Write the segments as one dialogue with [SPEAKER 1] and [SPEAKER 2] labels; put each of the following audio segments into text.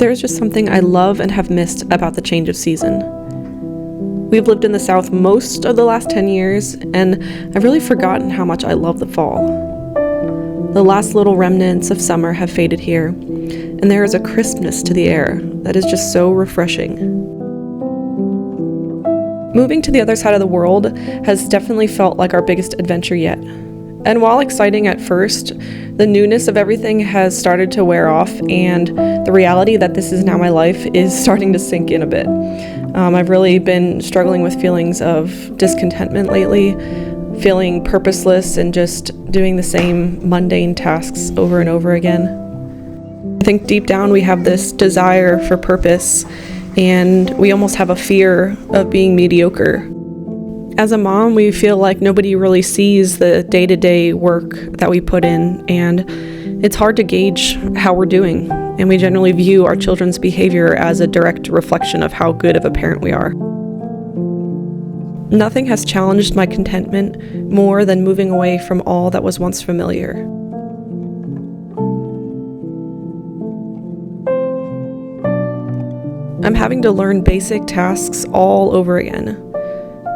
[SPEAKER 1] There's just something I love and have missed about the change of season. We've lived in the South most of the last 10 years, and I've really forgotten how much I love the fall. The last little remnants of summer have faded here, and there is a crispness to the air that is just so refreshing. Moving to the other side of the world has definitely felt like our biggest adventure yet. And while exciting at first, the newness of everything has started to wear off, and the reality that this is now my life is starting to sink in a bit. I've really been struggling with feelings of discontentment lately, feeling purposeless and just doing the same mundane tasks over and over again. I think deep down we have this desire for purpose, and we almost have a fear of being mediocre. As a mom, we feel like nobody really sees the day-to-day work that we put in, and it's hard to gauge how we're doing, and we generally view our children's behavior as a direct reflection of how good of a parent we are. Nothing has challenged my contentment more than moving away from all that was once familiar. I'm having to learn basic tasks all over again.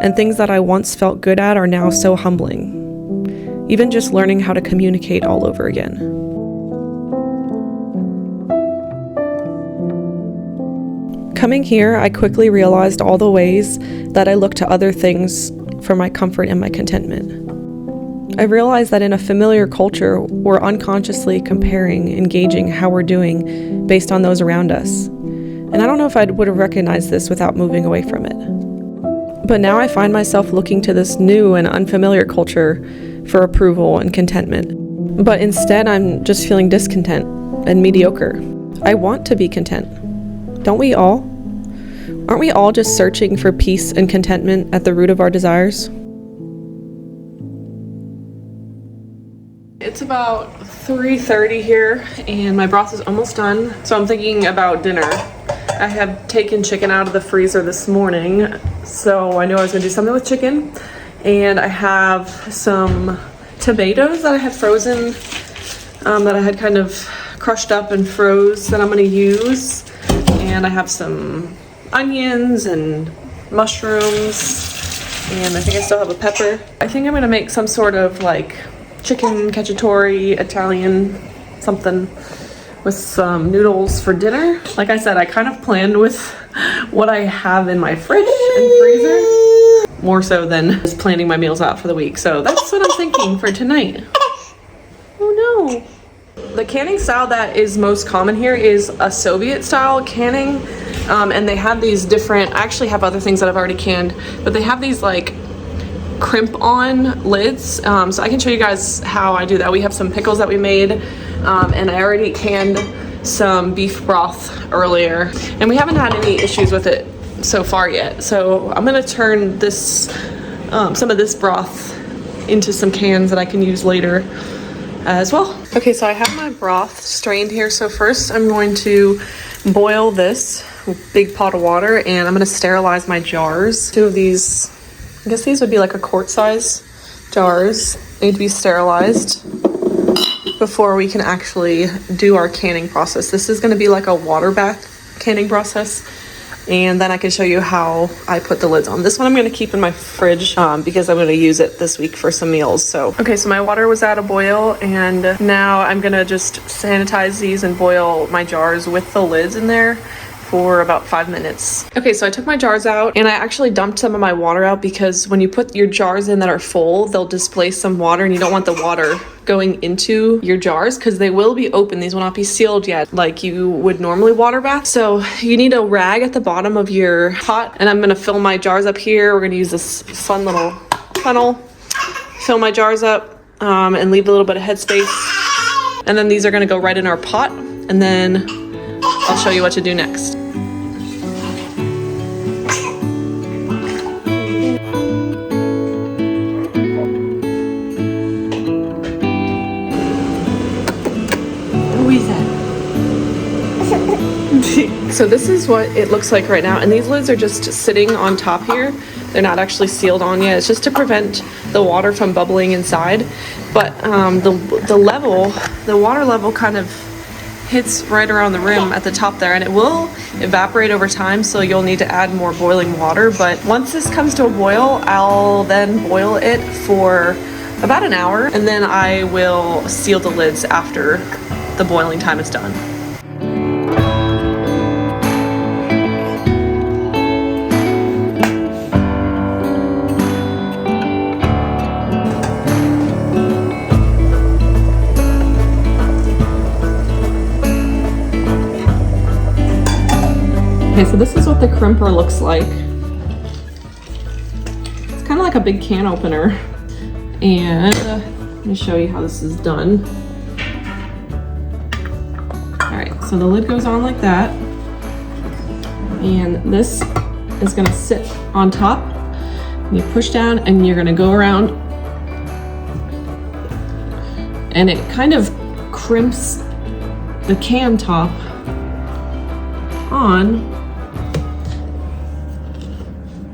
[SPEAKER 1] And things that I once felt good at are now so humbling. Even just learning how to communicate all over again. Coming here, I quickly realized all the ways that I look to other things for my comfort and my contentment. I realized that in a familiar culture, we're unconsciously comparing and gauging how we're doing based on those around us. And I don't know if I would have recognized this without moving away from it. But now I find myself looking to this new and unfamiliar culture for approval and contentment. But instead, I'm just feeling discontent and mediocre. I want to be content. Don't we all? Aren't we all just searching for peace and contentment at the root of our desires? It's about 3:30 here, and my broth is almost done, so I'm thinking about dinner. I have taken chicken out of the freezer this morning, so I knew I was going to do something with chicken. And I have some tomatoes that I had frozen, that I had kind of crushed up and froze that I'm going to use. And I have some onions and mushrooms, and I think I still have a pepper. I think I'm going to make some sort of like chicken cacciatore, Italian something, with some noodles for dinner. Like I said, I kind of planned with what I have in my fridge and freezer, more so than just planning my meals out for the week. So that's what I'm thinking for tonight. Oh no. The canning style that is most common here is a Soviet style canning. And they have these different, I actually have other things that I've already canned, but they have these like crimp on lids. So I can show you guys how I do that. We have some pickles that we made. And I already canned some beef broth earlier, and we haven't had any issues with it so far yet. So I'm gonna turn this, some of this broth into some cans that I can use later as well. Okay, so I have my broth strained here. So first I'm going to boil this big pot of water, and I'm gonna sterilize my jars. Two of these, I guess these would be like a quart size jars, need to be sterilized before we can actually do our canning process. This is going to be like a water bath canning process, and then I can show you how I put the lids on. This one I'm going to keep in my fridge because I'm going to use it this week for some meals. So okay, so my water was at a boil, and now I'm going to just sanitize these and boil my jars with the lids in there for about 5 minutes. Okay, so I took my jars out, and I actually dumped some of my water out because when you put your jars in that are full, they'll displace some water, and you don't want the water going into your jars because they will be open. These will not be sealed yet like you would normally water bath. So you need a rag at the bottom of your pot, and I'm gonna fill my jars up here. We're gonna use this fun little funnel, fill my jars up, and leave a little bit of headspace. And then these are gonna go right in our pot, and then I'll show you what to do next. So this is what it looks like right now, and these lids are just sitting on top here. They're not actually sealed on yet. It's just to prevent the water from bubbling inside. But the water level kind of hits right around the rim at the top there, and it will evaporate over time, so you'll need to add more boiling water. But once this comes to a boil, I'll then boil it for about an hour, and then I will seal the lids after the boiling time is done. Okay, so this is what the crimper looks like. It's kind of like a big can opener. And let me show you how this is done. All right, so the lid goes on like that. And this is gonna sit on top. You push down and you're gonna go around. And it kind of crimps the can top on.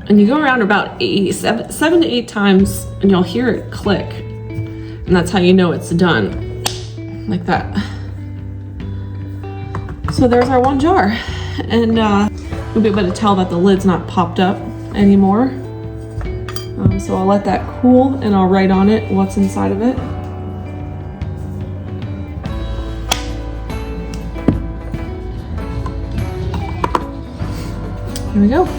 [SPEAKER 1] And you go around about 7 to 8 times and you'll hear it click. And that's how you know it's done, like that. So there's our one jar. And you'll be able to tell that the lid's not popped up anymore. So I'll let that cool and I'll write on it what's inside of it. Here we go.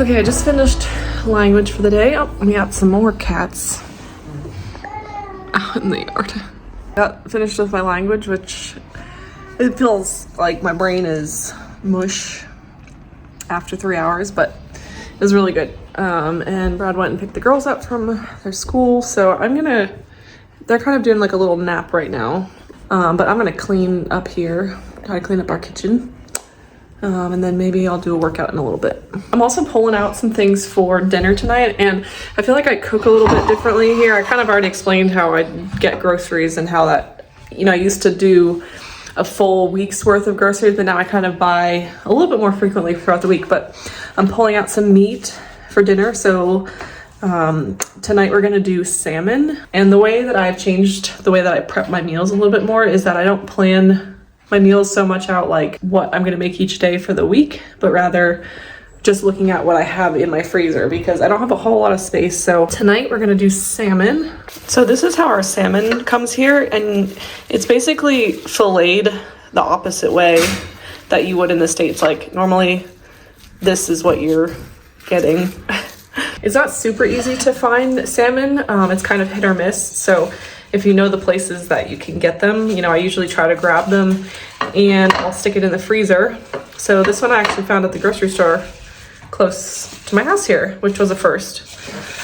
[SPEAKER 1] Okay, I just finished language for the day. Oh, we got some more cats out in the yard. Got finished with my language, which it feels like my brain is mush after 3 hours, but it was really good. And Brad went and picked the girls up from their school, so they're kind of doing like a little nap right now. But I'm gonna clean up here, try to clean up our kitchen. And then maybe I'll do a workout in a little bit. I'm also pulling out some things for dinner tonight, and I feel like I cook a little bit differently here. I kind of already explained how I get groceries and how that, I used to do a full week's worth of groceries, but now I kind of buy a little bit more frequently throughout the week. But I'm pulling out some meat for dinner. So tonight we're gonna do salmon. And the way that I've changed the way that I prep my meals a little bit more is that I don't plan my meals so much out like what I'm gonna make each day for the week, but rather just looking at what I have in my freezer because I don't have a whole lot of space. So tonight we're gonna do salmon. So this is how our salmon comes here, and it's basically filleted the opposite way that you would in the States. Like normally this is what you're getting. It's not super easy to find salmon. It's kind of hit or miss. So if you know the places that you can get them, I usually try to grab them and I'll stick it in the freezer. So this one I actually found at the grocery store close to my house here, which was a first.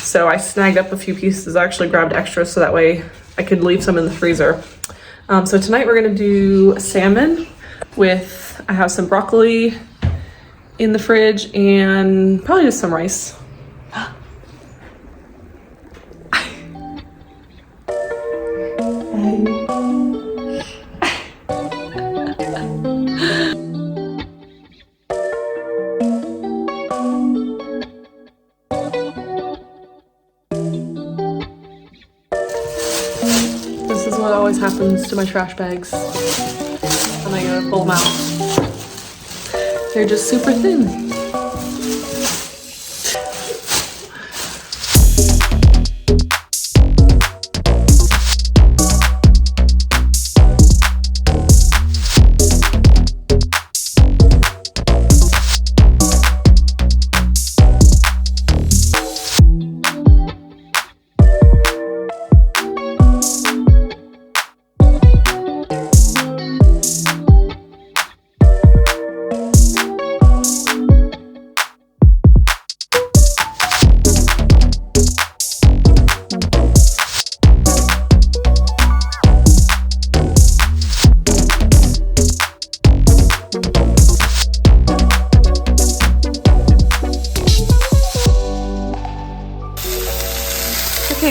[SPEAKER 1] So I snagged up a few pieces. I actually grabbed extra so that way I could leave some in the freezer. So tonight we're gonna do salmon with, I have some broccoli in the fridge and probably just some rice. This is what always happens to my trash bags when I go to pull them out. They're just super thin.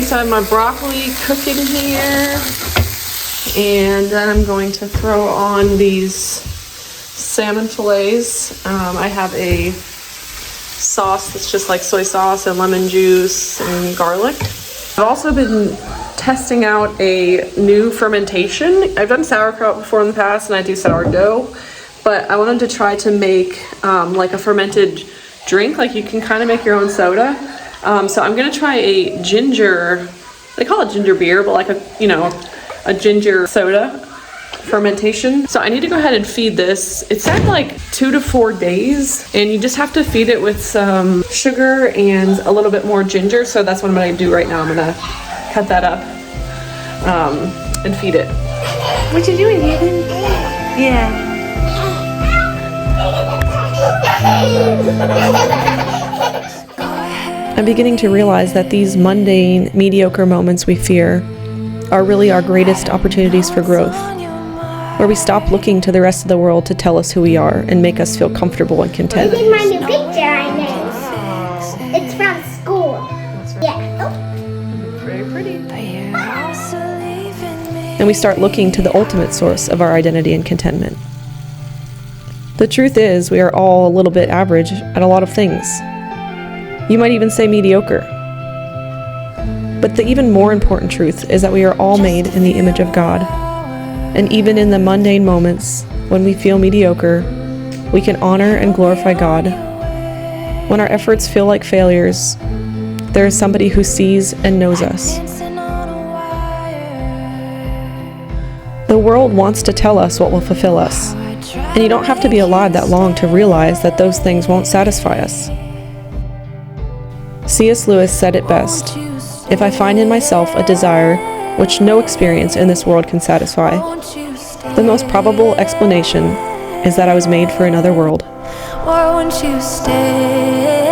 [SPEAKER 1] so I have my broccoli cooking here. And then I'm going to throw on these salmon fillets. I have a sauce that's just like soy sauce and lemon juice and garlic. I've also been testing out a new fermentation. I've done sauerkraut before in the past and I do sourdough, but I wanted to try to make like a fermented drink. Like you can kind of make your own soda. So I'm gonna try a ginger, they call it ginger beer, but like a ginger soda fermentation. So I need to go ahead and feed this. It said like 2 to 4 days, and you just have to feed it with some sugar and a little bit more ginger. So that's what I'm gonna do right now. I'm gonna cut that up and feed it.
[SPEAKER 2] What you doing, Hayden? Yeah.
[SPEAKER 1] I'm beginning to realize that these mundane, mediocre moments we fear are really our greatest opportunities for growth, where we stop looking to the rest of the world to tell us who we are and make us feel comfortable and content.
[SPEAKER 2] This is my new picture I made. It's from school. Yeah. Oh.
[SPEAKER 1] Very pretty.
[SPEAKER 3] And we start looking to the ultimate source of our identity and contentment. The truth is, we are all a little bit average at a lot of things. You might even say mediocre. But the even more important truth is that we are all made in the image of God. And even in the mundane moments when we feel mediocre, we can honor and glorify God. When our efforts feel like failures, there is somebody who sees and knows us. The world wants to tell us what will fulfill us, and you don't have to be alive that long to realize that those things won't satisfy us. C.S. Lewis said it best: "If I find in myself a desire which no experience in this world can satisfy, the most probable explanation is that I was made for another world."
[SPEAKER 4] Or won't you stay?